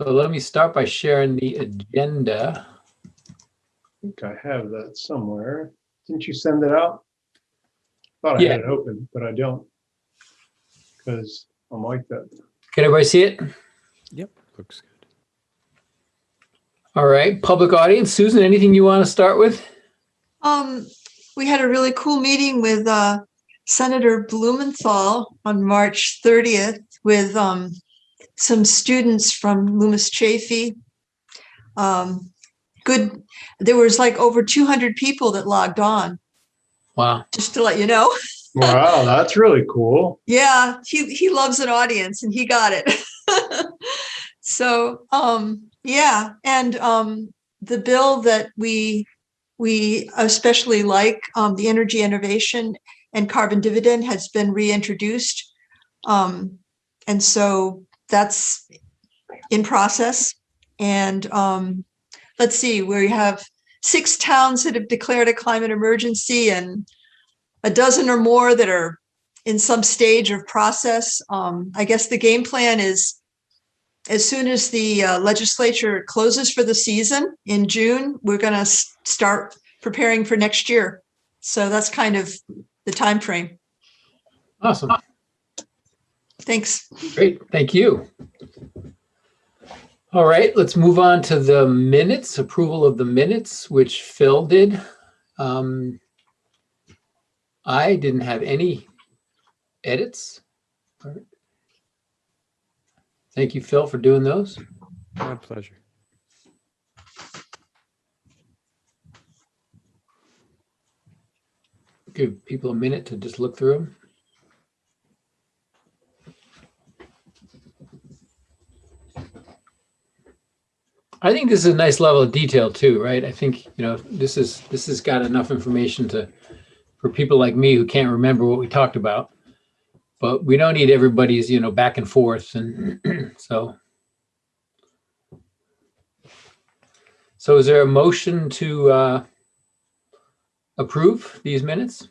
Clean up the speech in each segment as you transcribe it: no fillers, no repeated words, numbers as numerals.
So let me start by sharing the agenda. I think I have that somewhere. Didn't you send it out? Thought I Yeah. had it open, but I don't. Because I'm like that. Can everybody see it? Yep, looks good. All right, public audience. Susan, anything you want to start with? We had a really cool meeting with Senator Blumenthal on March 30th with some students from Loomis Chaffee. Good. There was like over 200 people that logged on. Wow. Just to let you know. Wow, that's really cool. Yeah, he loves an audience and he got it. So, yeah. And the bill that we especially like, the energy innovation and carbon dividend has been reintroduced. And so that's in process. And let's see, we have 6 towns that have declared a climate emergency and a dozen or more that are in some stage of process. I guess the game plan is as soon as the legislature closes for the season in June, we're going to start preparing for next year. So that's kind of the time frame. Awesome. Thanks. Great. Thank you. All right, let's move on to the minutes, approval of the minutes, which Phil did. I didn't have any edits. All right. Thank you, Phil, for doing those. My pleasure. Give people a minute to just look through them. I think this is a nice level of detail too, right? I think, this has got enough information for people like me who can't remember what we talked about, but we don't need everybody's, back and forth. And so is there a motion to approve these minutes?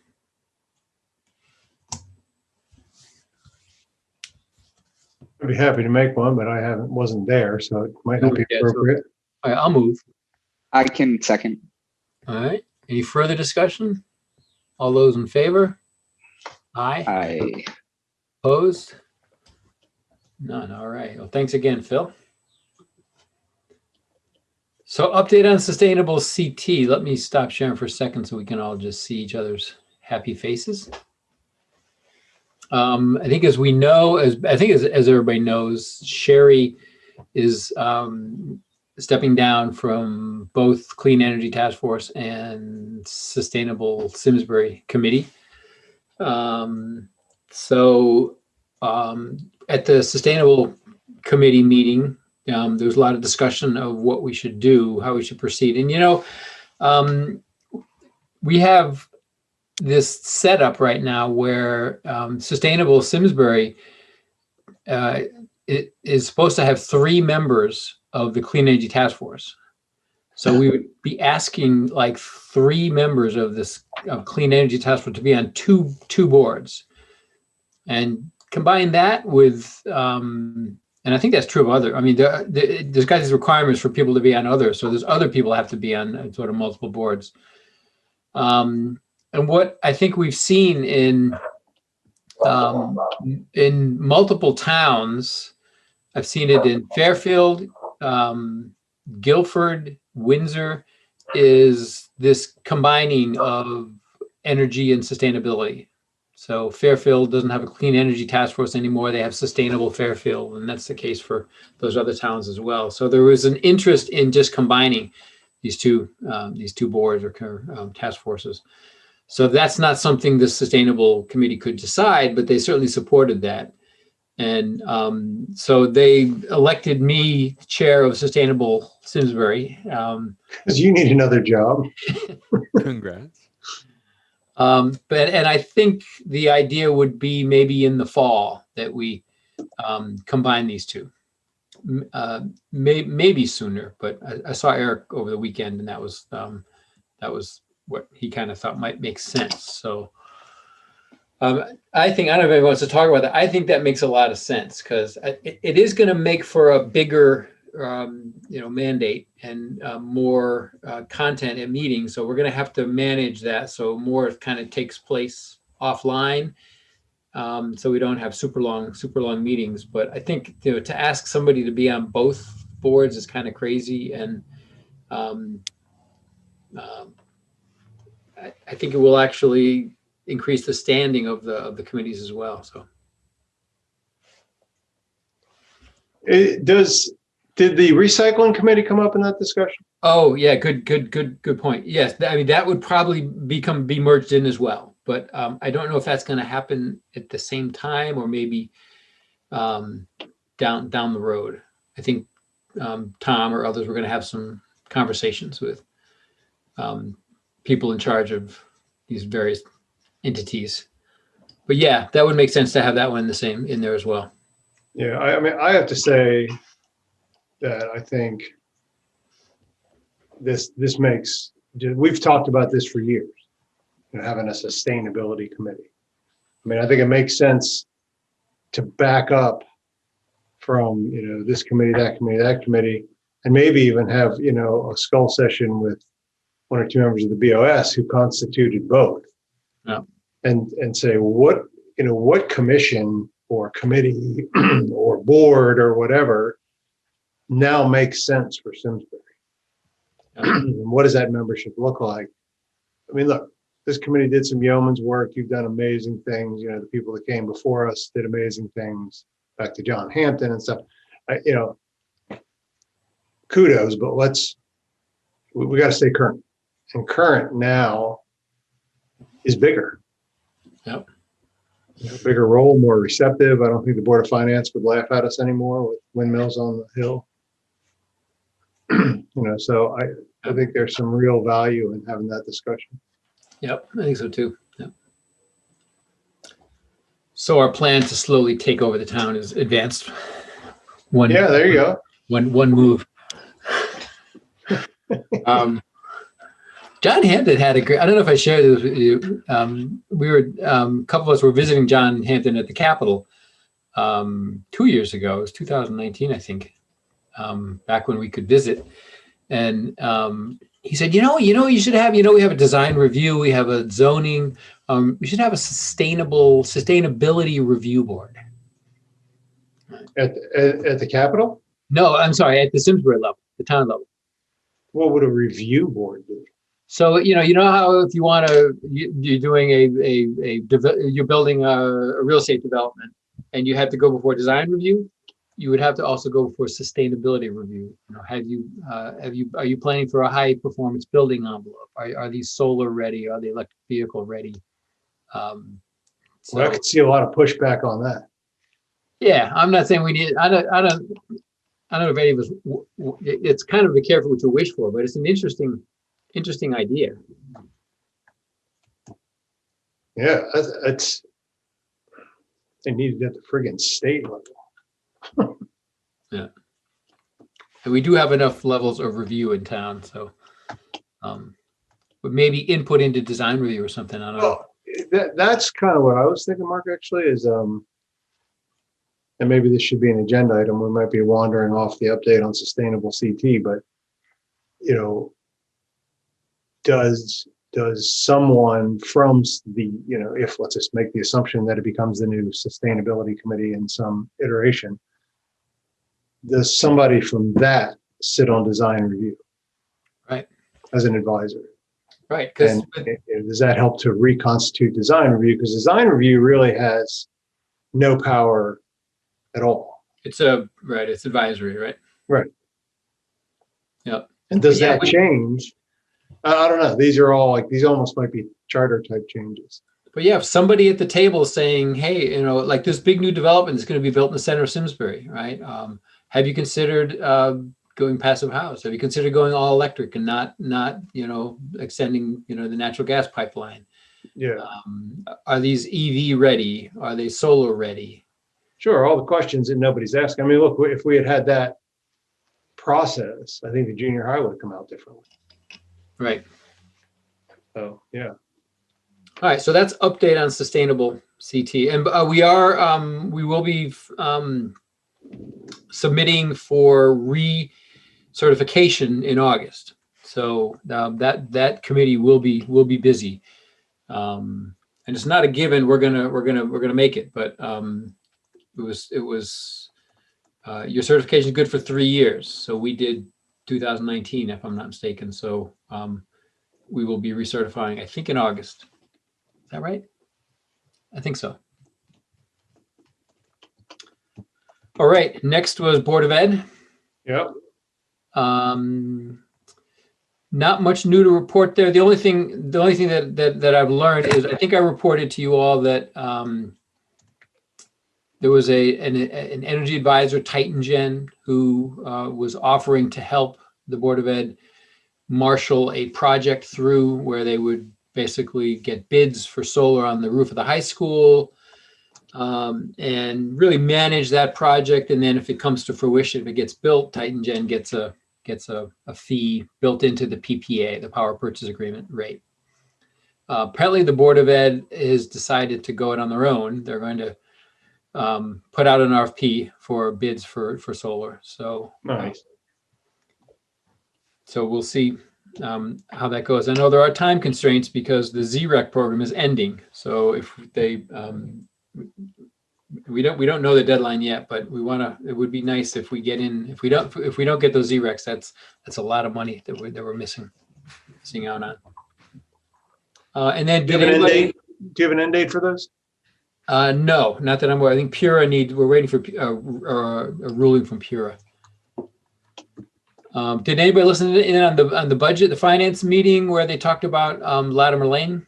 I'd be happy to make one, but I wasn't there, so it might not be Yeah, so- appropriate. All right, I'll move. I can second. All right. Any further discussion? All those in favor? Aye. I Opposed? None. All right. Well, thanks again, Phil. So update on sustainable CT. Let me stop sharing for a second so we can all just see each other's happy faces. I think as everybody knows, Sherry is stepping down from both Clean Energy Task Force and Sustainable Simsbury Committee. At the Sustainable Committee meeting, there was a lot of discussion of what we should do, how we should proceed. And, we have this setup right now where Sustainable Simsbury it is supposed to have 3 members of the Clean Energy Task Force. So we would be asking like 3 members of this Clean Energy Task Force to be on two boards, and combine that with, and I think that's true of other. I mean, there's got these requirements for people to be on others, so there's other people have to be on sort of multiple boards. And what I think we've seen in multiple towns, I've seen it in Fairfield, Guilford, Windsor, is this combining of energy and sustainability. So Fairfield doesn't have a clean energy task force anymore. They have Sustainable Fairfield, and that's the case for those other towns as well. So there was an interest in just combining these two boards or task forces. So that's not something the Sustainable Committee could decide, but they certainly supported that. And so they elected me chair of Sustainable Simsbury. Because you need another job. Congrats. And I think the idea would be maybe in the fall that we combine these two. Maybe sooner, but I saw Eric over the weekend, and that was what he kind of thought might make sense. So I think, I don't know if anyone wants to talk about that. I think that makes a lot of sense because it is going to make for a bigger mandate and more content at meetings. So we're going to have to manage that. So more kind of takes place offline. So we don't have super long meetings. But I think to ask somebody to be on both boards is kind of crazy, and I think it will actually increase the standing of the committees as well. So. Did the recycling committee come up in that discussion? Oh yeah, good point. Yes, I mean that would probably be merged in as well, but I don't know if that's going to happen at the same time or maybe down the road. I think Tom or others were going to have some conversations with people in charge of these various entities. But yeah, that would make sense to have that one in there as well. Yeah, I mean, I have to say that I think this makes, we've talked about this for years, having a sustainability committee. I mean, I think it makes sense to back up from, this committee, that committee, and maybe even have, a skull session with one or two members of the BOS who constituted both. Yeah. And say, what commission or committee or board or whatever now makes sense for Simsbury? And what does that membership look like? I mean, look, this committee did some yeoman's work. You've done amazing things. The people that came before us did amazing things. Back to John Hampton and stuff. Kudos, but we got to stay current. And current now is bigger. Yep. Bigger role, more receptive. I don't think the Board of Finance would laugh at us anymore with windmills on the hill. So I think there's some real value in having that discussion. Yep, I think so too. Yep. So our plan to slowly take over the town is advanced. Yeah, there you go. One move. John Hampton had a great, I don't know if I shared this with you. We were, a couple of us were visiting John Hampton at the Capitol 2 years ago. It was 2019, I think, back when we could visit. And he said, you should have, we have a design review, we have a zoning, we should have a sustainability review board. At the Capitol? No, I'm sorry, at the Simsbury level, the town level. What would a review board do? So, you know how if you want to, you're doing you're building a real estate development and you have to go before design review, you would have to also go for sustainability review. Are you planning for a high performance building envelope? Are these solar ready? Are they electric vehicle ready? Well, I could see a lot of pushback on that. Yeah, I'm not saying we need, I don't know if any of us, it's kind of be careful what you wish for, but it's an interesting idea. Yeah, they need it at the friggin' state level. Yeah, and we do have enough levels of review in town, so but maybe input into design review or something. I don't know. That's kind of what I was thinking, Mark, actually, is and maybe this should be an agenda item. We might be wandering off the update on sustainable CT, but does someone from the, if let's just make the assumption that it becomes the new sustainability committee in some iteration, does somebody from that sit on design review? Right. As an advisor? Right. And does that help to reconstitute design review? Because design review really has no power at all. It's advisory, right? Right. Yep. And does that change? I don't know. These almost might be charter type changes. But yeah, if somebody at the table is saying, hey, like this big new development is going to be built in the center of Simsbury, right? Have you considered going passive house? Have you considered going all electric and not extending, the natural gas pipeline? Yeah. Are these EV ready? Are they solar ready? Sure. All the questions that nobody's asking. I mean, look, if we had that process, I think the junior high would have come out differently. Right. So, yeah. All right. So that's update on sustainable CT. And we will be submitting for re-certification in August. So that committee will be busy, and it's not a given we're gonna make it, but it was your certification is good for 3 years. So we did 2019, if I'm not mistaken. So we will be recertifying, I think, in August. Is that right? I think so. All right. Next was Board of Ed. Yep. Not much new to report there. The only thing that I've learned is I think I reported to you all that there was an energy advisor, Titan Gen, who was offering to help the Board of Ed marshal a project through where they would basically get bids for solar on the roof of the high school, and really manage that project. And then if it comes to fruition, if it gets built, Titan Gen gets a fee built into the PPA, the power purchase agreement rate. Apparently the Board of Ed has decided to go it on their own. They're going to put out an RFP for bids for solar. So Nice. So we'll see how that goes. I know there are time constraints because the ZREC program is ending. So if they, we don't know the deadline yet, but we want to. It would be nice if we get in. If we don't get those ZRECs, that's a lot of money that we're missing out on. And then Do you have an end date? Do you have an end date for those? No, not that I'm aware. I think Pura we're waiting for a ruling from Pura. Did anybody listen in on the budget, the finance meeting where they talked about Latimer Lane?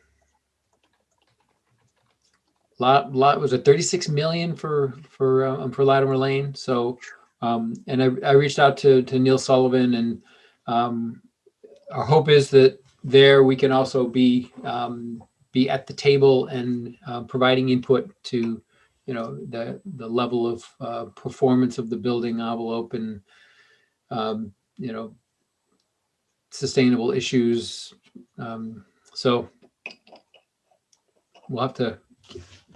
Lot was it 36 million for Latimer Lane? So, and I reached out to Neil Sullivan, and our hope is that there we can also be at the table and providing input to, the level of performance of the building envelope and sustainable issues. So we'll have to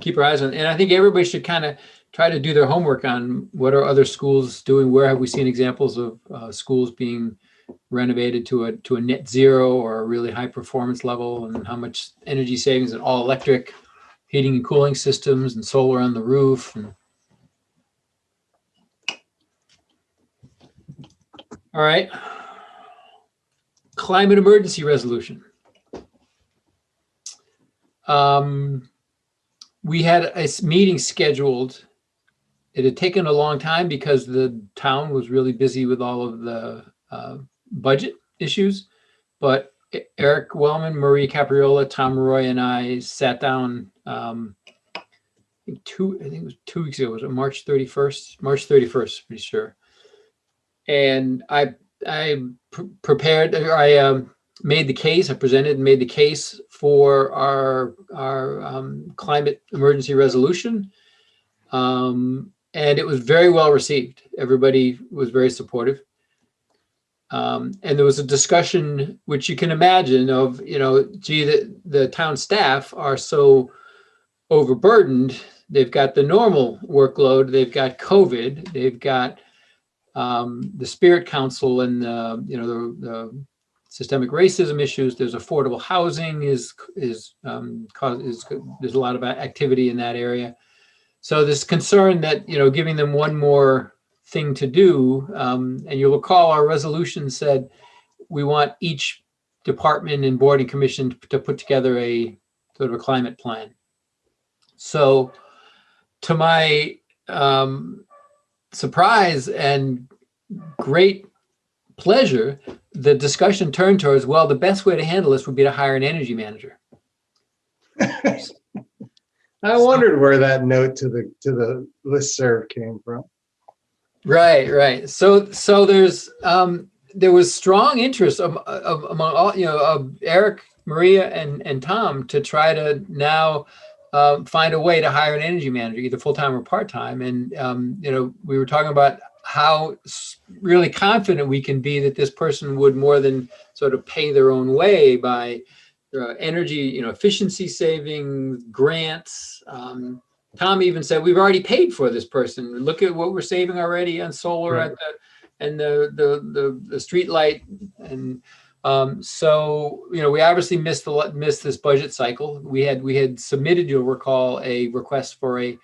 keep our eyes on, and I think everybody should kind of try to do their homework on what are other schools doing. Where have we seen examples of schools being renovated to a net zero or a really high performance level, and how much energy savings and all electric heating and cooling systems and solar on the roof. All right. Climate emergency resolution. We had a meeting scheduled. It had taken a long time because the town was really busy with all of the budget issues. But Eric Wellman, Marie Capriola, Tom Roy, and I sat down. I think it was 2 weeks ago. Was it March 31st? March 31st, pretty sure. And I prepared. I made the case. I presented and made the case for our climate emergency resolution, and it was very well received. Everybody was very supportive, and there was a discussion, which you can imagine, of the town staff are so overburdened. They've got the normal workload. They've got COVID. They've got the Spirit Council and the systemic racism issues. There's affordable housing. There's a lot of activity in that area. So this concern that giving them one more thing to do, and you'll recall our resolution said we want each department and board and commission to put together a sort of a climate plan. So to my surprise and great pleasure, the discussion turned towards, well, the best way to handle this would be to hire an energy manager. I wondered where that note to the listserv came from. Right. So there was strong interest among all, of Eric, Maria, and Tom to try to now find a way to hire an energy manager, either full-time or part-time. And, we were talking about how really confident we can be that this person would more than sort of pay their own way by energy, efficiency savings, grants, Tom even said, we've already paid for this person. Look at what we're saving already on solar Right. at and the street light. And so, we obviously missed this budget cycle. We had submitted, you'll recall, a request for a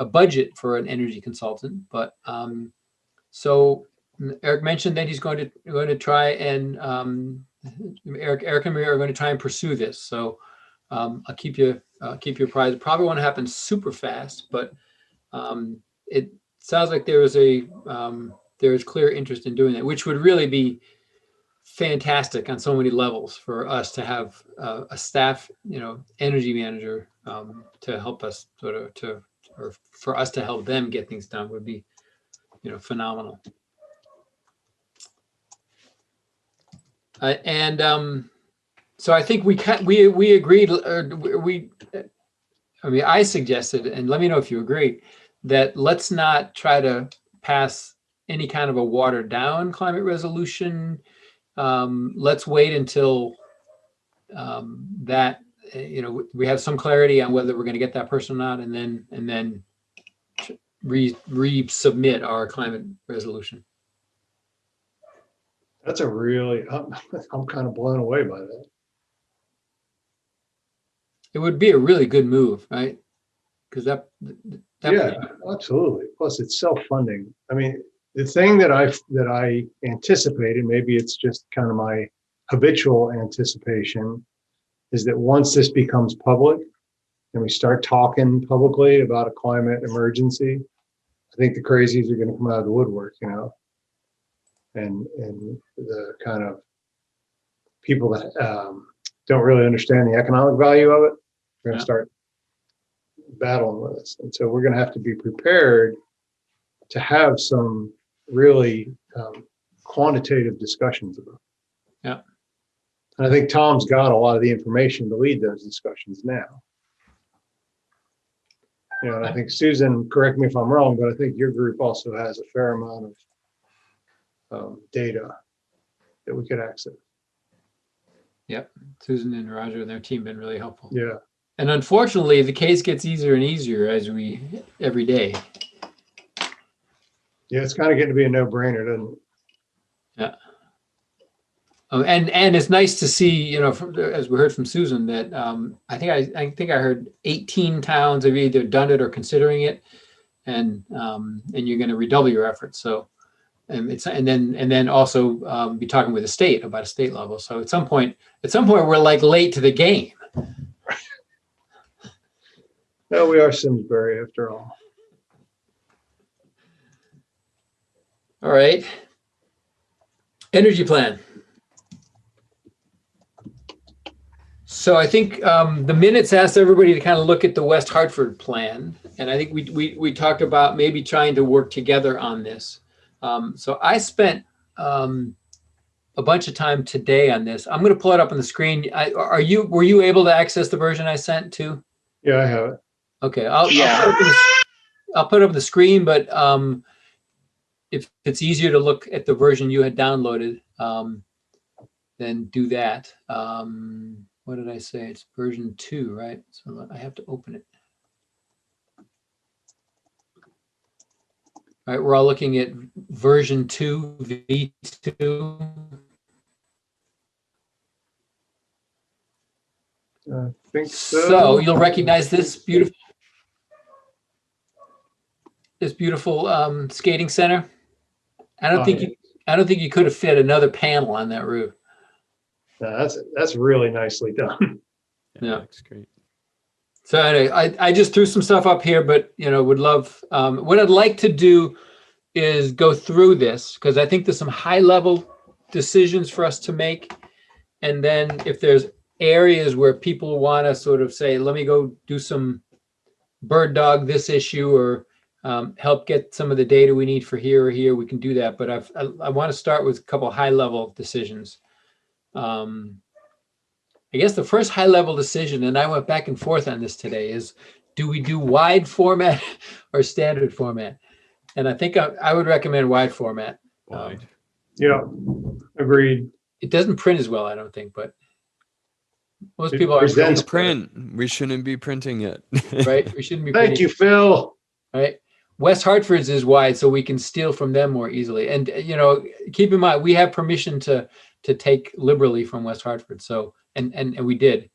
budget for an energy consultant. But so Eric mentioned that he's going to try and Eric and Maria are going to try and pursue this. So I'll keep you apprised. It probably won't happen super fast, but it sounds like there is clear interest in doing that, which would really be fantastic on so many levels for us to have a staff, energy manager to help us or for us to help them get things done would be, phenomenal. So I think we agreed, I suggested, and let me know if you agree, that let's not try to pass any kind of a watered down climate resolution. Let's wait until that, we have some clarity on whether we're going to get that person or not, and then resubmit our climate resolution. That's a really, I'm kind of blown away by that. It would be a really good move, right? Because that Yeah, absolutely. Plus, it's self-funding. I mean, the thing that I anticipated, maybe it's just kind of my habitual anticipation, is that once this becomes public and we start talking publicly about a climate emergency, I think the crazies are going to come out of the woodwork, and the kind of people that don't really understand the economic value of it are going to start battling with us. And so we're going to have to be prepared to have some really quantitative discussions about it. Yeah. And I think Tom's got a lot of the information to lead those discussions now. And I think Susan, correct me if I'm wrong, but I think your group also has a fair amount of data that we could access. Yep. Susan and Roger and their team have been really helpful. Yeah. And unfortunately, the case gets easier and easier every day. Yeah, it's kind of getting to be a no-brainer, doesn't it? Yeah. And it's nice to see, as we heard from Susan, that I think I heard 18 towns have either done it or considering it, and you're going to redouble your efforts. So, and then also be talking with the state about a state level. So at some point we're like late to the game. No, we are Simsbury after all. All right. Energy plan. So I think the minutes asked everybody to kind of look at the West Hartford plan. And I think we talked about maybe trying to work together on this. So I spent a bunch of time today on this. I'm going to pull it up on the screen. Were you able to access the version I sent too? Yeah, I have it. Okay, I'll put it up on the screen, but if it's easier to look at the version you had downloaded, then do that. What did I say? It's version 2, right? So I have to open it. All right, we're all looking at version 2, V2. I think so. So you'll recognize this beautiful skating center. I don't think you could have fit another panel on that roof. No, that's really nicely done. Yeah. That's great. So anyway, I just threw some stuff up here, but would love what I'd like to do is go through this because I think there's some high level decisions for us to make, and then if there's areas where people want to sort of say, let me go do some bird dog this issue or help get some of the data we need for here or here, we can do that. But I want to start with a couple high level decisions. I guess the first high level decision, and I went back and forth on this today, is do we do wide format or standard format? And I think I would recommend wide format. Wide. Yeah, agreed. It doesn't print as well, I don't think, but Most It people are presents Print. We shouldn't be printing it. right. We shouldn't be. Thank you, Phil. Right. West Hartford's is wide, so we can steal from them more easily. And keep in mind, we have permission to take liberally from West Hartford. So and we did.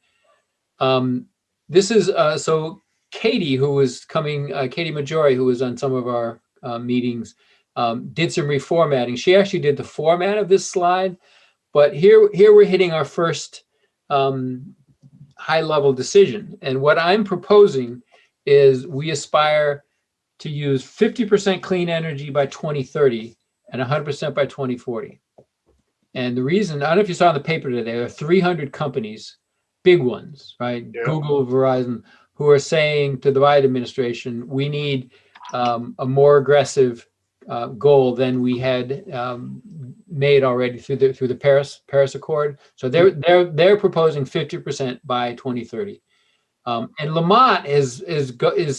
This is so Katie, who was coming, Katie Majori, who was on some of our meetings, did some reformatting. She actually did the format of this slide, but here we're hitting our first high level decision. And what I'm proposing is we aspire to use 50% clean energy by 2030 and 100% by 2040. And the reason, I don't know if you saw in the paper today, there are 300 companies, big ones, right? Yeah. Google, Verizon, who are saying to the Biden administration, we need a more aggressive goal than we had made already through the Paris Accord. So they're proposing 50% by 2030. And Lamont is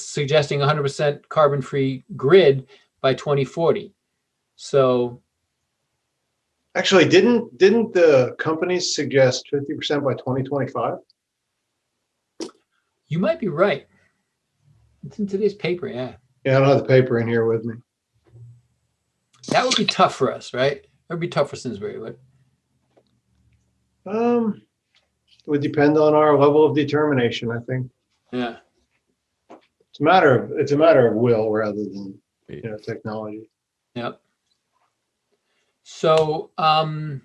suggesting 100% carbon-free grid by 2040. So Actually, didn't the companies suggest 50% by 2025? you might be right. It's in today's paper, yeah. Yeah, I don't have the paper in here with me. That would be tough for us, right? That would be tough for Simsbury, but It would depend on our level of determination, I think. yeah. It's a matter of will rather than technology. Yep. So I've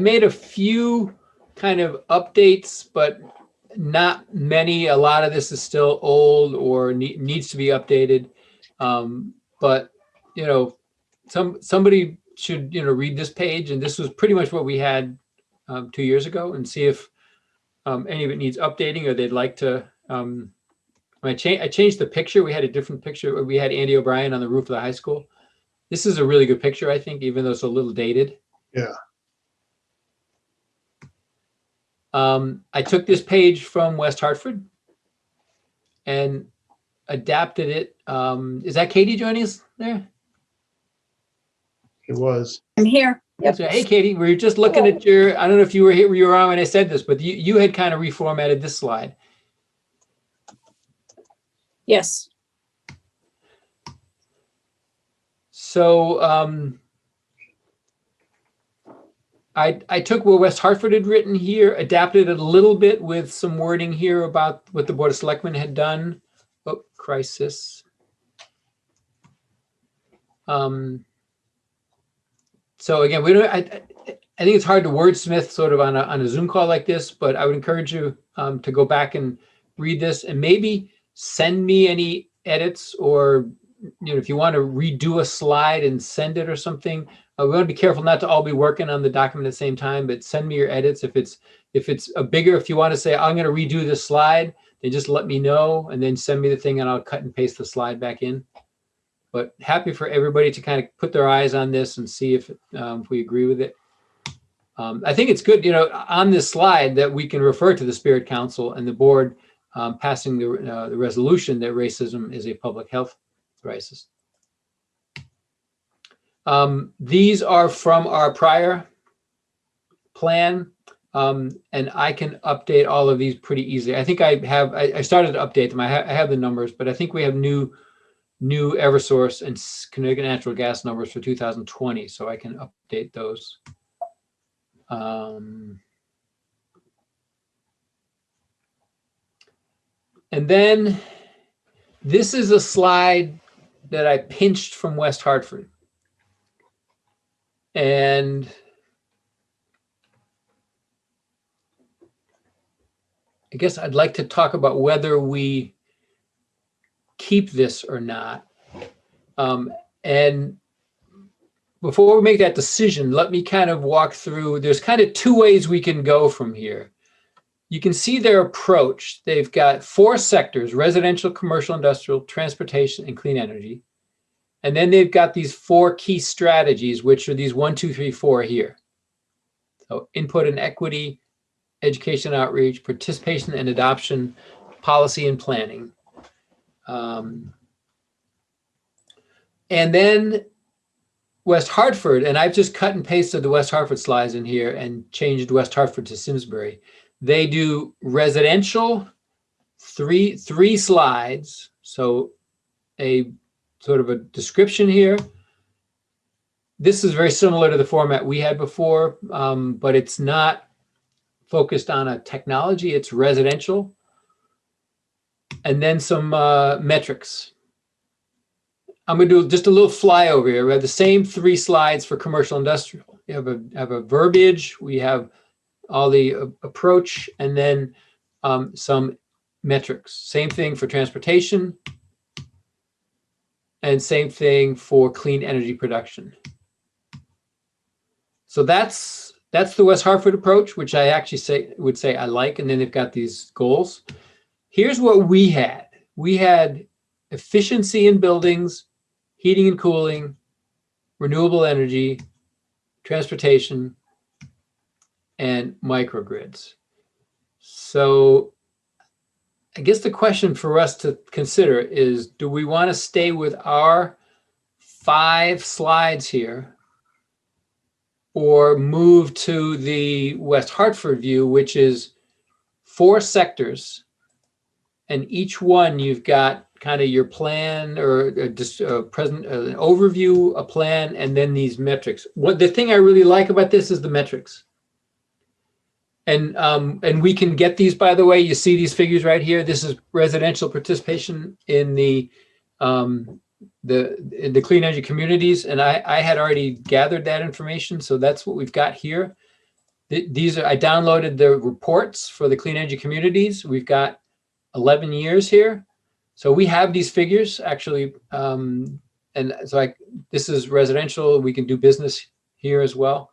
made a few kind of updates, but not many. A lot of this is still old or needs to be updated. But somebody should read this page, and this was pretty much what we had 2 years ago, and see if any of it needs updating or they'd like to. I changed the picture. We had a different picture. We had Andy O'Brien on the roof of the high school. This is a really good picture, I think, even though it's a little dated. Yeah. I took this page from West Hartford and adapted it. Is that Katie joining us there? It was. I'm here. Yep. So, hey, Katie, we were just looking at your, I don't know if you were here, you were on when I said this, but you had kind of reformatted this slide. Yes. So I took what West Hartford had written here, adapted it a little bit with some wording here about what the Board of Selectmen had done. Oh, crisis. So again, we don't. I think it's hard to wordsmith sort of on a Zoom call like this, but I would encourage you to go back and read this and maybe send me any edits, or if you want to redo a slide and send it or something. We want to be careful not to all be working on the document at the same time, but send me your edits. If it's a bigger, if you want to say, I'm going to redo this slide, then just let me know and then send me the thing and I'll cut and paste the slide back in. But happy for everybody to kind of put their eyes on this and see if we agree with it. I think it's good, on this slide that we can refer to the Spirit Council and the board passing the resolution that racism is a public health crisis. These are from our prior plan, and I can update all of these pretty easily. I think I started to update them. I have the numbers, but I think we have new Eversource and Connecticut natural gas numbers for 2020, so I can update those. And then this is a slide that I pinched from West Hartford. And I guess I'd like to talk about whether we keep this or not. And before we make that decision, let me kind of walk through, there's kind of two ways we can go from here. You can see their approach. They've got 4 sectors: residential, commercial, industrial, transportation, and clean energy. And then they've got these 4 key strategies, which are these 1, 2, 3, 4 here. So input and equity, education outreach, participation and adoption, policy and planning. And then West Hartford, and I've just cut and pasted the West Hartford slides in here and changed West Hartford to Simsbury. They do residential, three slides. So a sort of a description here. This is very similar to the format we had before, but it's not focused on a technology. It's residential. And then some metrics. I'm going to do just a little flyover here. We have the same 3 slides for commercial industrial. We have a verbiage. We have all the approach, and then some metrics. Same thing for transportation, and same thing for clean energy production. So that's the West Hartford approach, which I actually would say I like. And then they've got these goals. Here's what we had. We had efficiency in buildings, heating and cooling, renewable energy, transportation, and microgrids. So I guess the question for us to consider is, do we want to stay with our 5 slides here, or move to the West Hartford view, which is 4 sectors, and each one you've got kind of your plan, or just present an overview, a plan, and then these metrics. What the thing I really like about this is the metrics. And we can get these, by the way. You see these figures right here. This is residential participation in the clean energy communities, and I had already gathered that information, so that's what we've got here. These are, I downloaded the reports for the clean energy communities. We've got 11 years here, so we have these figures actually, and so this is residential. We can do business here as well,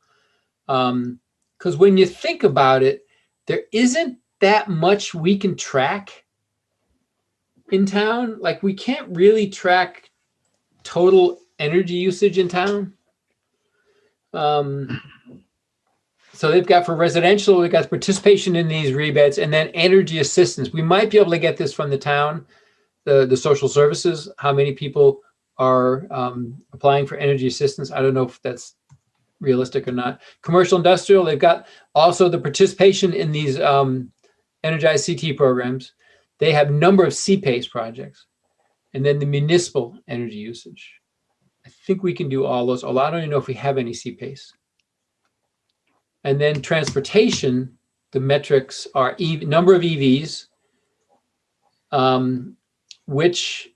because when you think about it, there isn't that much we can track in town. Like, we can't really track total energy usage in town. So they've got, for residential, we've got participation in these rebates, and then energy assistance. We might be able to get this from the town, the social services, how many people are applying for energy assistance. I don't know if that's realistic or not. Commercial industrial, they've got also the participation in these energized CT programs. They have number of CPACE projects, and then the municipal energy usage. I think we can do all those, although I don't even know if we have any CPACE. And then transportation, the metrics are number of EVs, which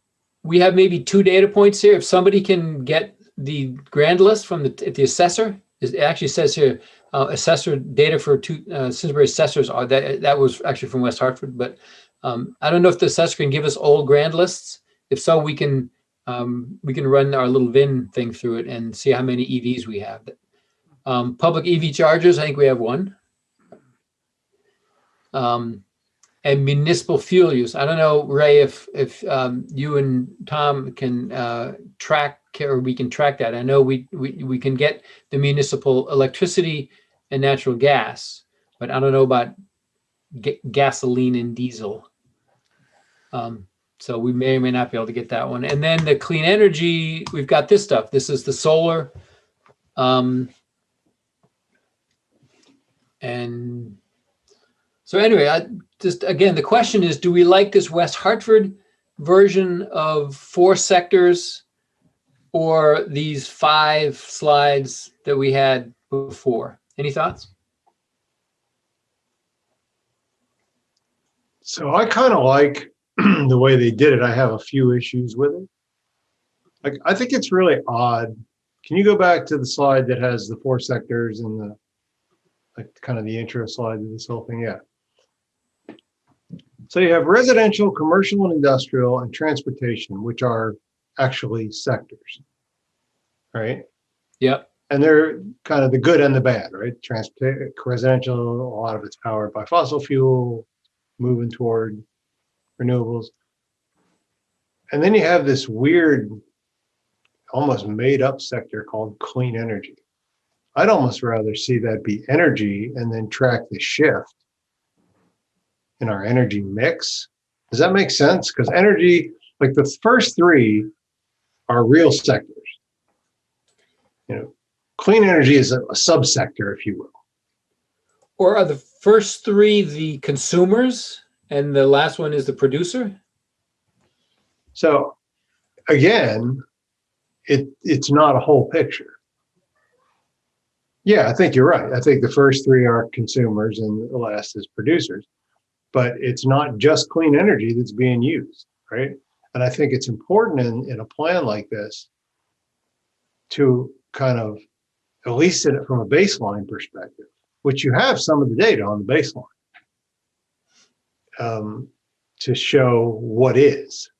we have maybe 2 data points here. If somebody can get the grand list from the assessor, it actually says here, assessor data for Simsbury assessors are that was actually from West Hartford, but I don't know if the assessor can give us old grand lists. If so, we can run our little VIN thing through it and see how many EVs we have. Public EV chargers, I think we have 1. And municipal fuel use. I don't know, Ray, if you and Tom can track, or we can track that. I know we can get the municipal electricity and natural gas, but I don't know about gasoline and diesel. So we may or may not be able to get that one. And then the clean energy, we've got this stuff. This is the solar. And so anyway, again, the question is, do we like this West Hartford version of 4 sectors, or these 5 slides that we had before? Any thoughts? So I kind of like the way they did it. I have a few issues with it. Like, I think it's really odd. Can you go back to the slide that has the 4 sectors and the kind of the intro slide to this whole thing? Yeah. So you have residential, commercial and industrial, and transportation, which are actually sectors, right? Yep. And they're kind of the good and the bad, right? Residential, a lot of it's powered by fossil fuel, moving toward renewables. And then you have this weird, almost made up sector called clean energy. I'd almost rather see that be energy and then track the shift in our energy mix. Does that make sense? Because energy, like the first 3 are real sectors. Clean energy is a subsector, if you will. Or are the first three the consumers and the last one is the producer? So again, it's not a whole picture. Yeah, I think you're right. I think the first three are consumers and the last is producers, but it's not just clean energy that's being used, right? And I think it's important in a plan like this to kind of, at least from a baseline perspective, which you have some of the data on the baseline, to show what is.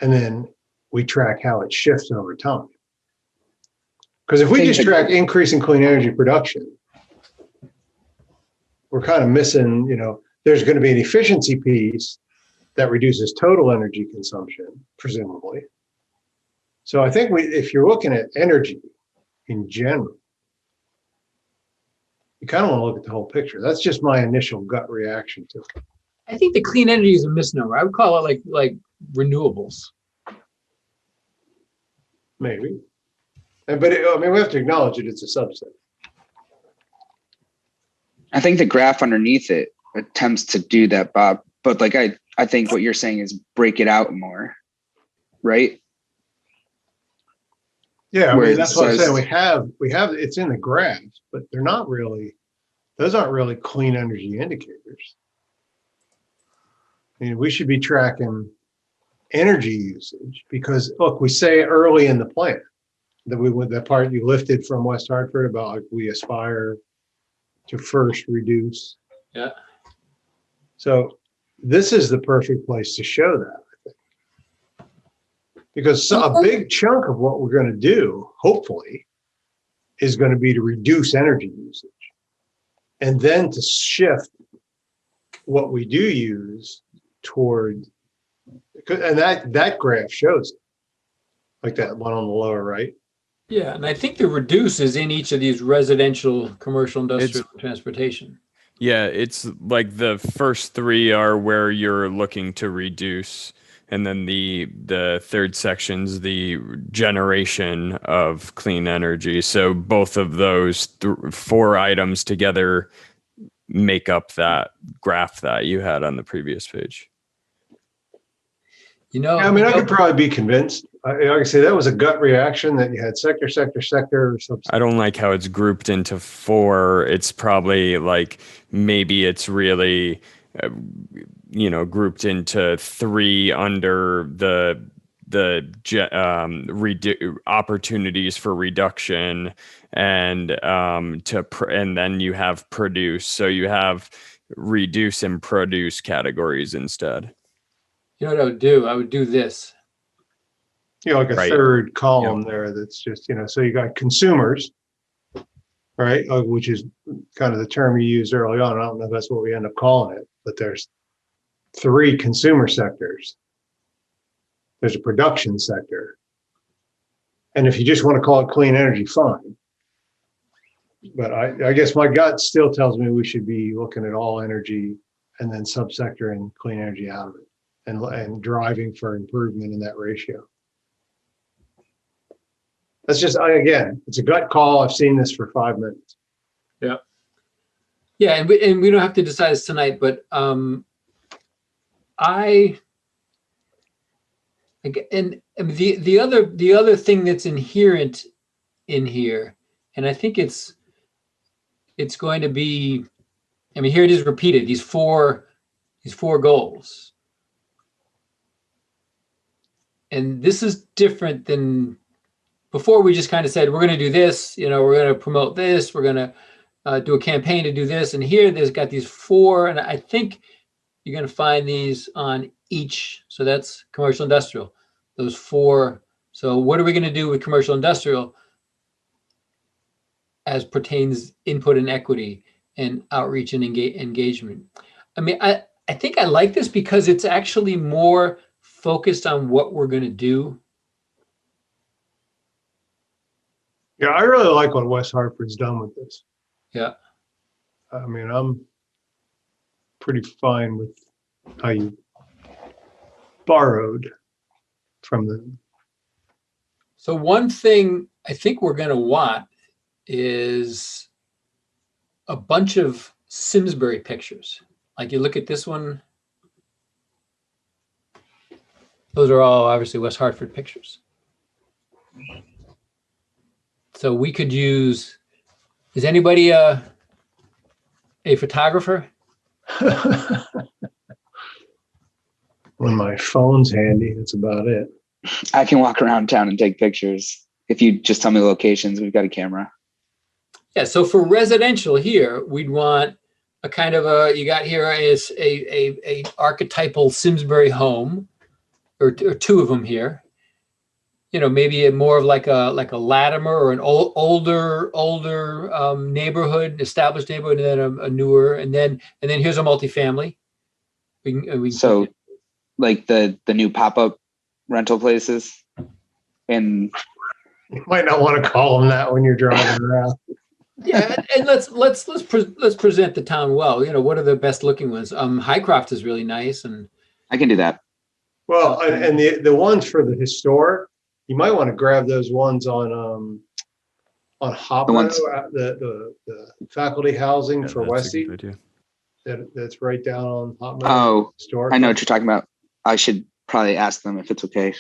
And then we track how it shifts over time. Because if we just track increasing clean energy production, we're kind of missing, there's going to be an efficiency piece that reduces total energy consumption, presumably. So I think if you're looking at energy in general, you kind of want to look at the whole picture. That's just my initial gut reaction to it. I think the clean energy is a misnomer. I would call it like renewables. Maybe. But we have to acknowledge it's a subset. I think the graph underneath it attempts to do that, Bob. But like I think what you're saying is break it out more, right? Yeah, that's what I'm saying. We have it's in the graph, but they're not really. Those aren't really clean energy indicators. We should be tracking energy usage because look, we say early in the plan that part you lifted from West Hartford about like we aspire to first reduce. Yeah. So this is the perfect place to show that, I think. Because a big chunk of what we're going to do, hopefully, is going to be to reduce energy usage. And then to shift what we do use toward, and that graph shows it, like that one on the lower right. Yeah, and I think the reduce is in each of these residential, commercial, industrial, transportation. Yeah, it's like the first three are where you're looking to reduce, and then the third section's the generation of clean energy. So both of those four items together make up that graph that you had on the previous page. I could probably be convinced. Like I say, that was a gut reaction that you had sector, or something. I don't like how it's grouped into four. It's probably like maybe it's really, grouped into three under the opportunities for reduction and and then you have produce. So you have reduce and produce categories instead. You know what I would do? I would do this. Like a third column there that's just, so you got consumers, right? Which is kind of the term you used early on. I don't know if that's what we end up calling it, but there's three consumer sectors. There's a production sector. And if you just want to call it clean energy, fine. But I guess my gut still tells me we should be looking at all energy and then subsector and clean energy out of it. And driving for improvement in that ratio. That's just, again, it's a gut call. I've seen this for 5 minutes. Yeah. Yeah, and we don't have to decide this tonight, but the other thing that's inherent in here, and I think it's going to be, here it is repeated, these four goals. And this is different than before. We just kind of said, we're going to do this, we're going to promote this, we're going to do a campaign to do this. And here there's got these four, and I think you're going to find these on each. So that's commercial industrial, those four. So what are we going to do with commercial industrial as pertains input and equity and outreach and engagement? I think I like this because it's actually more focused on what we're going to do. Yeah, I really like what West Hartford's done with this. Yeah. I'm pretty fine with how you borrowed from them. So one thing I think we're going to want is a bunch of Simsbury pictures. Like you look at this one. Those are all obviously West Hartford pictures. So we could use, is anybody a photographer? When my phone's handy, that's about it. I can walk around town and take pictures. If you just tell me the locations, we've got a camera. Yeah, so for residential here, we'd want a kind of you got here is a archetypal Simsbury home, or two of them here. You know, maybe more of like a Latimer or an older neighborhood, established neighborhood, and then a newer, and then here's a multifamily. So like the new pop-up rental places, and You might not want to call them that when you're driving around. yeah, and let's present the town well. You know, what are the best looking ones? Highcroft is really nice, and I can do that. Well, and the ones for the historic, you might want to grab those ones on Hopper, the faculty housing for Westy. That's right down on Hopper. Oh, historic. I know what you're talking about. I should probably ask them if it's okay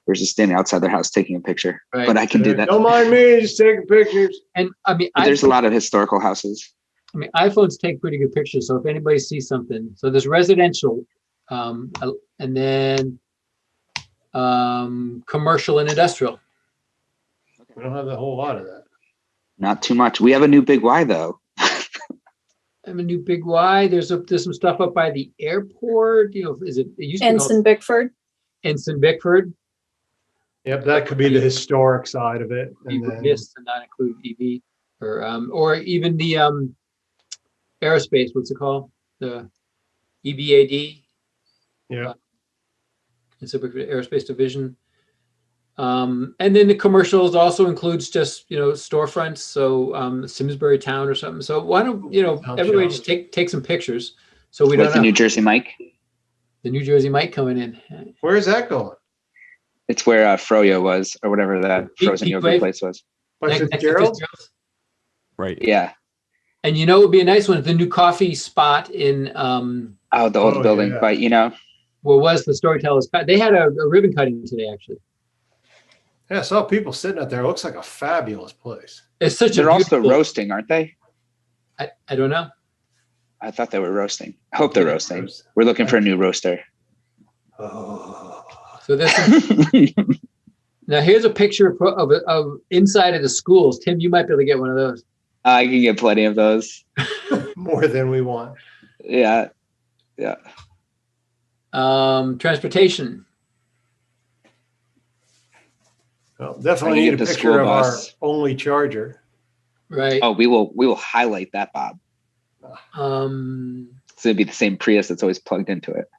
versus standing outside their house taking a picture. Right. But I can do that. Don't mind me, just taking pictures. and I mean, But there's a lot of historical houses. I mean, iPhones take pretty good pictures. So if anybody sees something, so there's residential, and then commercial and industrial. We don't have a whole lot of that. Not too much. We have a new big Y though. I have a new big Y. There's some stuff up by the airport. You know, it used to be called Ensign Bickford. Ensign Bickford. Yep, that could be the historic side of it. We And would then, miss and not include EV, or even the aerospace. What's it called? The EBAD. yeah, It's a aerospace division. And then the commercials also includes just, you know, storefronts. So Simsbury Town or something. So why don't, you know, everybody just take some pictures so we With don't the have New Jersey Mike. the New Jersey Mike coming in. where's that going? It's where Froyo was, or whatever that frozen Peak yogurt Wave? place was. By Next to Fitzgerald's? Fitzgerald's. Right. Yeah. And you know, it would be a nice one. The new coffee spot in Oh, the old Oh, building. yeah. But you know, what was the Storytellers? They had a ribbon cutting today, actually. Yeah, I saw people sitting out there. It looks like a fabulous place. It's such they're a also beautiful. roasting, aren't they? I don't know. I thought they were roasting. I hope they're roasting. We're looking for a new roaster. Oh. So this now here's a picture of inside of the schools. Tim, you might be able to get one of those. I can get plenty of those. More than we want. Yeah. Yeah. Transportation. Well, I definitely can need get a the picture school of our bus. only charger. Right. Oh, we will highlight that, Bob. Um, So it'd be the same Prius that's always plugged into it.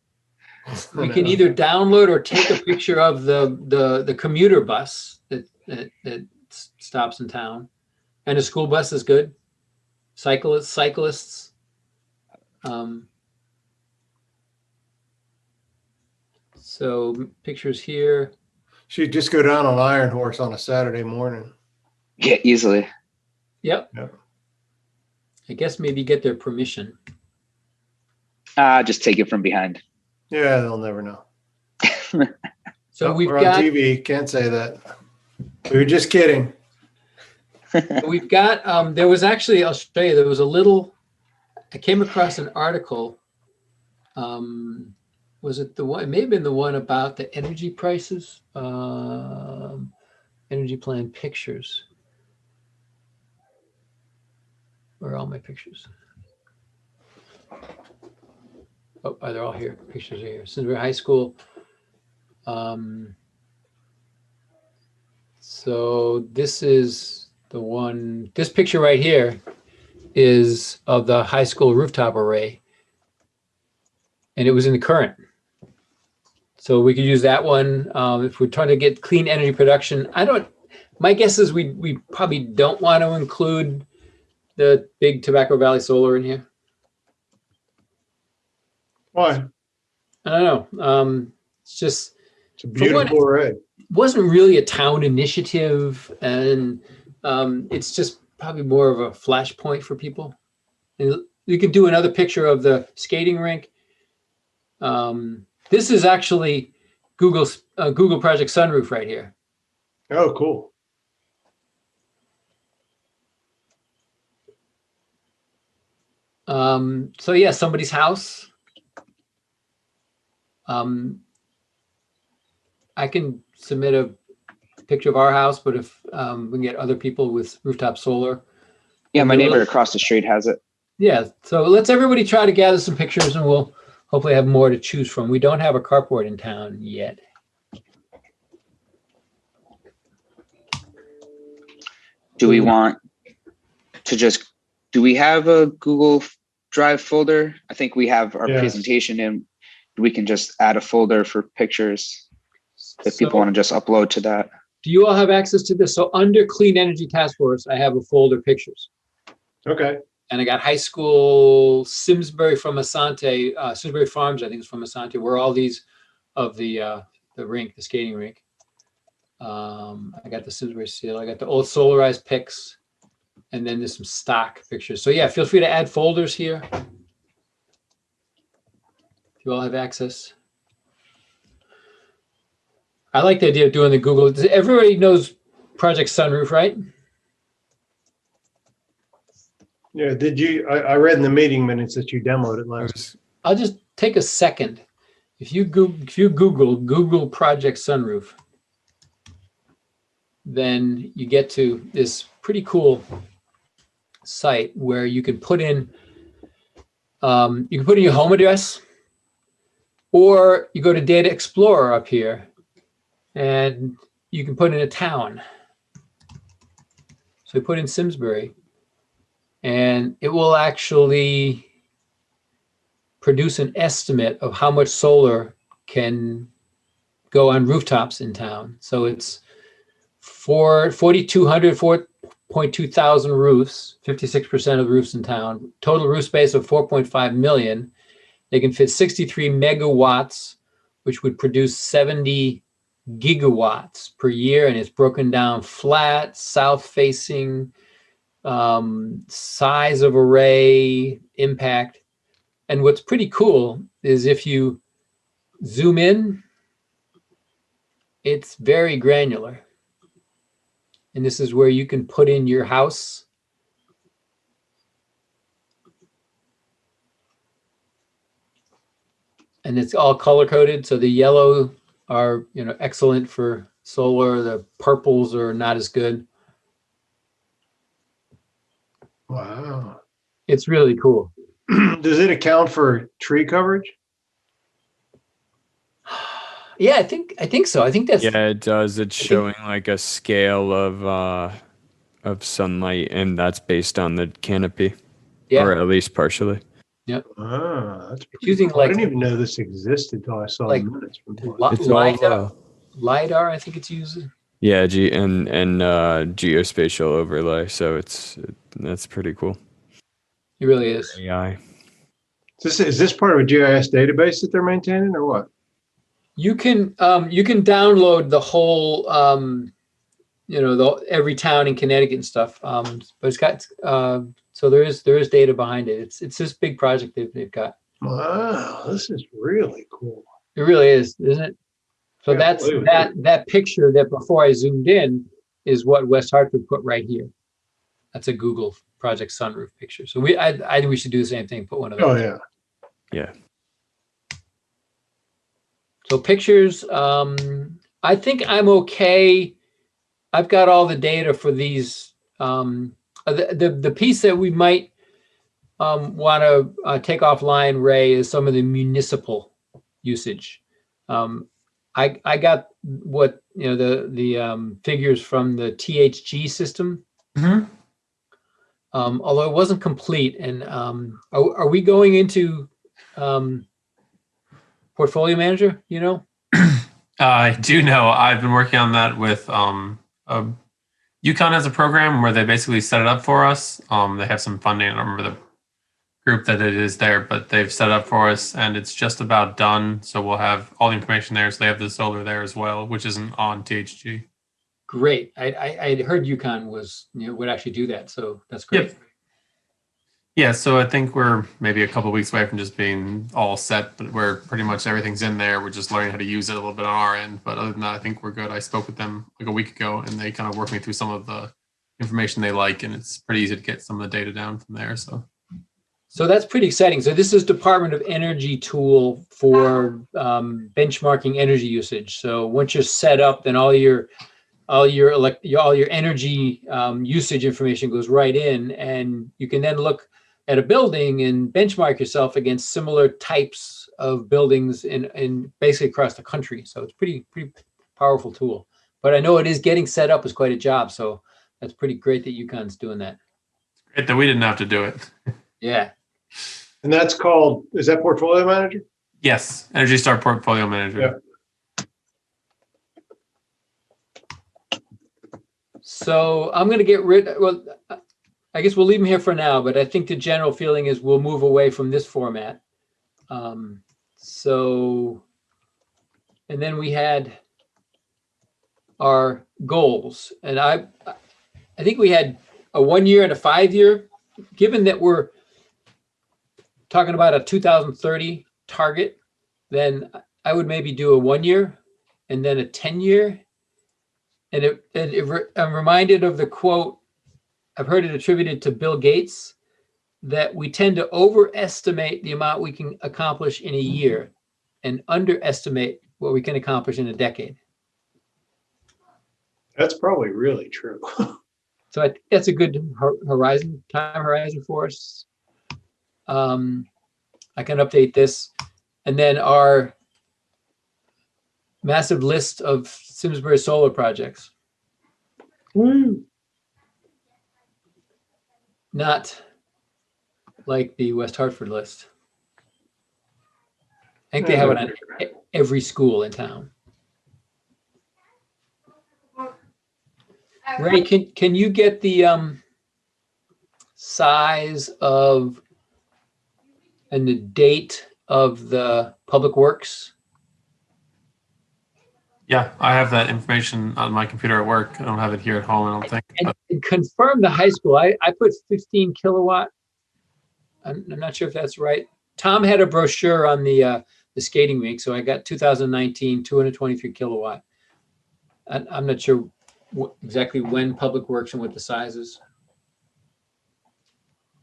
we can either download or take a picture of the commuter bus that stops in town, and a school bus is good. Cyclists. So pictures here. She'd just go down on Iron Horse on a Saturday morning. Yeah, easily. Yep. Yep. I guess maybe get their permission. Just take it from behind. Yeah, they'll never know. So Oh, we've we're on got TV. Can't say that. We were just kidding. there was actually, I'll show you, there was a little, I came across an article. Was it the one? It may have been the one about the energy prices, energy plan pictures. Where are all my pictures? Oh, they're all here. Pictures are here. Simsbury High School. So this is the one, this picture right here is of the high school rooftop array. And it was in the current. So we could use that one. If we're trying to get clean energy production, my guess is we probably don't want to include the big Tobacco Valley Solar in here. Why? I don't know. It's just, It's a beautiful array. wasn't really a town initiative, and it's just probably more of a flashpoint for people. And you can do another picture of the skating rink. This is actually Google Project Sunroof right here. Oh, cool. So yeah, somebody's house. I can submit a picture of our house, but if we can get other people with rooftop solar. Yeah, my And neighbor across the street has it. Yeah, so let's everybody try to gather some pictures, and we'll hopefully have more to choose from. We don't have a carport in town yet. Do we want to do we have a Google Drive folder? I think we have our presentation in. We can just add a folder for pictures if people want to just upload to that. Do you all have access to this? So under Clean Energy Task Force, I have a folder pictures. Okay. And I got high school Simsbury from Asante, Simsbury Farms, I think it's from Asante, where all these of the rink, the skating rink. I got the Simsbury seal. I got the old Solarized pics, and then there's some stock pictures. So yeah, feel free to add folders here. You all have access. I like the idea of doing the Google. Everybody knows Project Sunroof, right? Yeah. Did you? I read in the meeting minutes that you demoed it last. I'll just take a second. If you Google Project Sunroof, then you get to this pretty cool site where you can put in your home address, or you go to Data Explorer up here, and you can put in a town. So you put in Simsbury, and it will actually produce an estimate of how much solar can go on rooftops in town. So it's 4,200, 4.2 thousand roofs, 56% of roofs in town, total roof space of 4.5 million. They can fit 63 megawatts, which would produce 70 gigawatts per year. And it's broken down flat, south facing, size of array, impact. And what's pretty cool is if you zoom in, it's very granular. And this is where you can put in your house. And it's all color coded. So the yellow are, excellent for solar. The purples are not as good. Wow. It's really cool. Does it account for tree coverage? Yeah, I think so. I think that's it does. It's showing like a scale of sunlight, and that's based on the canopy, or at least partially. Yep. Ah, that's it's using cool. I didn't even know this existed until I saw the minutes from it's all LiDAR, I think it's using. Yeah, and geospatial overlay. So that's pretty cool. It really is. AI. Is this part of a GIS database that they're maintaining, or what? You can download the whole every town in Connecticut and stuff. But it's got so there is data behind it. It's this big project they've got. Wow, this is really cool. It really is, isn't it? So Yeah, that's that picture that before I zoomed in is what West Hartford put right here. That's a Google Project Sunroof picture. So I think we should do the same thing. Put one of those. Oh yeah. Yeah. So pictures, I think I'm okay. I've got all the data for these. The piece that we might want to take offline, Ray, is some of the municipal usage. I got what the figures from the THG system. Mm-hmm. Although it wasn't complete. And are we going into Portfolio Manager? I do know. I've been working on that with UConn has a program where they basically set it up for us. They have some funding. I don't remember the group that it is there, but they've set up for us and it's just about done. So we'll have all the information there. So they have the solar there as well, which isn't on THG. Great. I heard UConn would actually do that. So that's great. Yep. Yeah, so I think we're maybe a couple of weeks away from just being all set, but we're pretty much everything's in there. We're just learning how to use it a little bit on our end. But other than that, I think we're good. I spoke with them like a week ago and they kind of worked me through some of the information they like, and it's pretty easy to get some of the data down from there. So that's pretty exciting. So this is Department of Energy tool for benchmarking energy usage. So once you're set up, then all your energy usage information goes right in, and you can then look at a building and benchmark yourself against similar types of buildings in basically across the country. So it's pretty powerful tool. But I know it is getting set up is quite a job. So that's pretty great that UConn's doing that. Great that we didn't have to do it. Yeah. And that's called, is that Portfolio Manager? Yes, Energy Star Portfolio Manager. Yeah. So I'm going to I guess we'll leave them here for now, but I think the general feeling is we'll move away from this format. And then we had our goals, and I think we had a 1 year and a 5 year. Given that we're talking about a 2030 target, then I would maybe do a 1 year and then a 10 year. And I'm reminded of the quote, I've heard it attributed to Bill Gates, that we tend to overestimate the amount we can accomplish in a year and underestimate what we can accomplish in a decade. That's probably really true. So I think that's a good time horizon for us. I can update this. And then our massive list of Simsbury solar projects. Woo. Not like the West Hartford list. I think they have it on every school in town. Ray, can you get the size of and the date of the Public Works? Yeah, I have that information on my computer at work. I don't have it here at home, I don't think. And confirm the high school. I put 15 kilowatt. I'm not sure if that's right. Tom had a brochure on the skating rink, so I got 2019 223 kilowatt. I'm not sure exactly when Public Works and what the size is.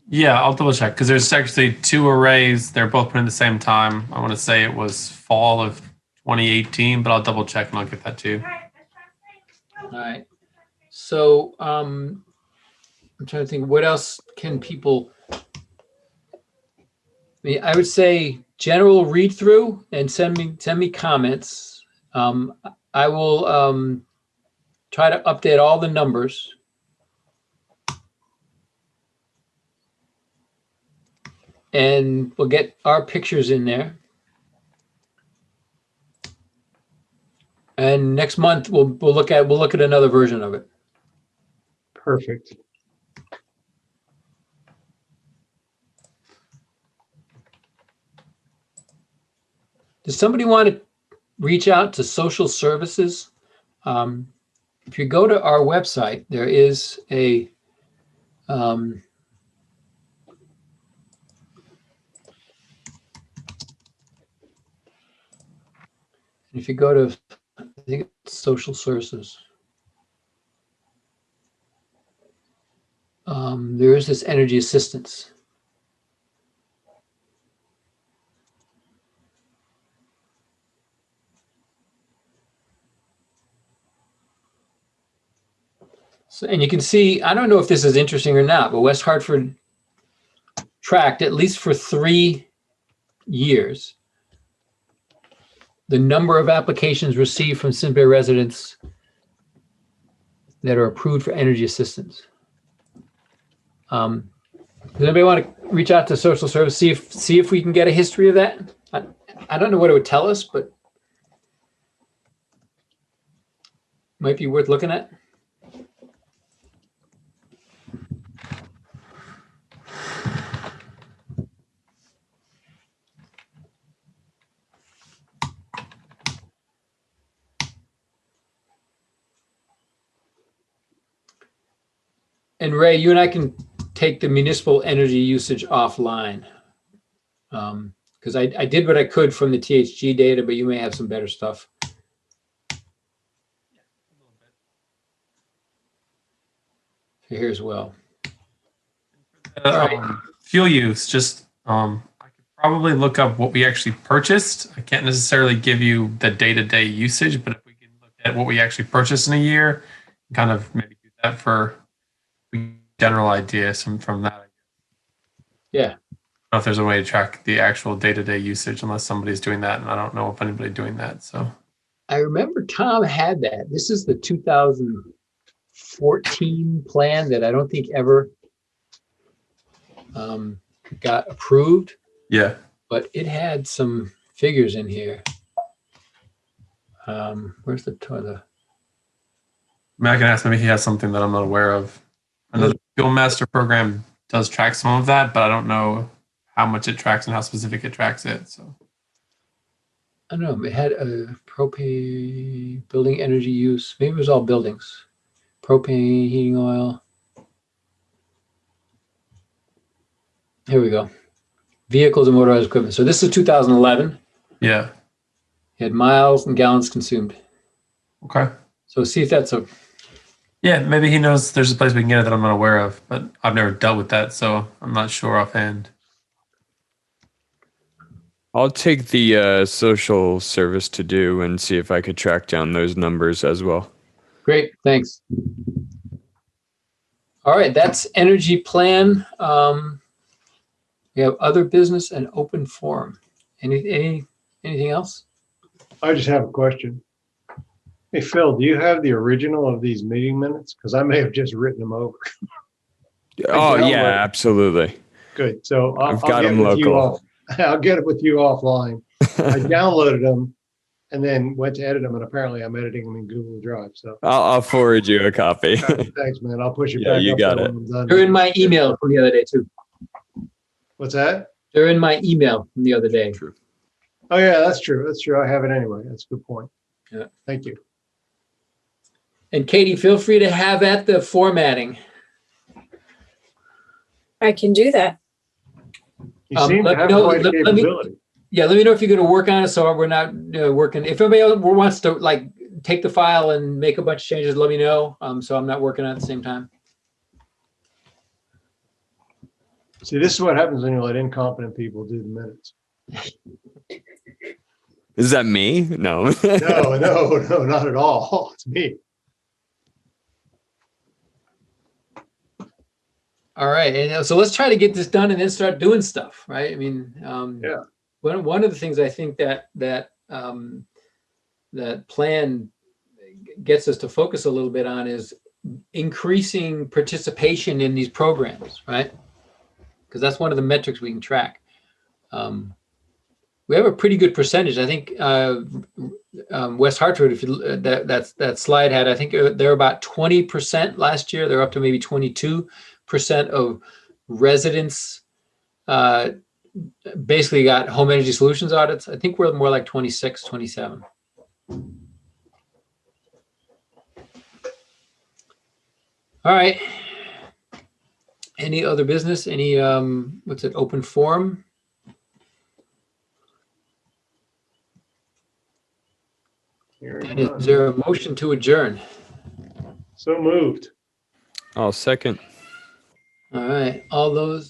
Yeah, I'll double check because there's actually two arrays. They're both put in the same time. I want to say it was fall of 2018, but I'll double check and I'll get that too. All right. So I'm trying to think, what else can people? I mean, I would say general read through and send me comments. I will try to update all the numbers. And we'll get our pictures in there. And next month we'll look at another version of it. Perfect. Does somebody want to reach out to social services? If you go to our website, there is a if you go to, I think it's social services, there is this energy assistance. So, and you can see, I don't know if this is interesting or not, but West Hartford tracked, at least for 3 years, the number of applications received from Simsbury residents that are approved for energy assistance. Does anybody want to reach out to social service, see if we can get a history of that? I don't know what it would tell us, but might be worth looking at. And Ray, you and I can take the municipal energy usage offline. Because I did what I could from the THG data, but you may have some better stuff. Here as well. All right. Fuel use, just I could probably look up what we actually purchased. I can't necessarily give you the day-to-day usage, but if we can look at what we actually purchased in a year, kind of maybe do that for general ideas from that. Yeah. I don't know if there's a way to track the actual day-to-day usage unless somebody's doing that, and I don't know if anybody's doing that. So I remember Tom had that. This is the 2014 plan that I don't think ever got approved. yeah. But it had some figures in here. Where's the I mean, I can ask, maybe he has something that I'm not aware of. I know the Fuel Master program does track some of that, but I don't know how much it tracks and how specific it tracks it. So I don't know. It had a propane, building energy use. Maybe it was all buildings. Propane, heating oil. Here we go. Vehicles and motorized equipment. So this is 2011. yeah. It had miles and gallons consumed. Okay. So see if that's a. Yeah, maybe he knows there's a place we can get it that I'm not aware of, but I've never dealt with that, so I'm not sure offhand. I'll take the social service to do and see if I could track down those numbers as well. Great, thanks. All right, that's energy plan. We have other business and open forum. Anything else? I just have a question. Hey, Phil, do you have the original of these meeting minutes? Because I may have just written them over. Oh, downloaded. yeah, absolutely. Good. So I've got I'll get them with you local. I'll get it with you offline. I downloaded them and then went to edit them, and apparently I'm editing them in Google Drive. So I'll forward you a copy. thanks, man. I'll push it Yeah, back you up got there it. when I'm done. They're in my email from the other day too. What's that? They're in my email from the other day. True. Oh, yeah, that's true. That's true. I have it anyway. That's a good point. Yeah. Thank you. And Katie, feel free to have at the formatting. I can do that. You seem to let me have know- quite a let me- capability. Yeah, let me know if you're going to work on it so we're not working. If anybody else wants to like take the file and make a bunch of changes, let me know. So I'm not working on it at the same time. See, this is what happens when you let incompetent people do the minutes. Is that me? No. No, not at all. It's me. All right, and so let's try to get this done and then start doing stuff, right? I mean, Yeah. One of the things I think that plan gets us to focus a little bit on is increasing participation in these programs, right? Because that's one of the metrics we can track. We have a pretty good percentage. I think West Hartford, if you, that slide had, I think they're about 20% last year. They're up to maybe 22% of residents basically got home energy solutions audits. I think we're more like 26, 27. All right. Any other business? Any, what's it, open forum? Is there a motion to adjourn? So moved. I'll second. All right. All those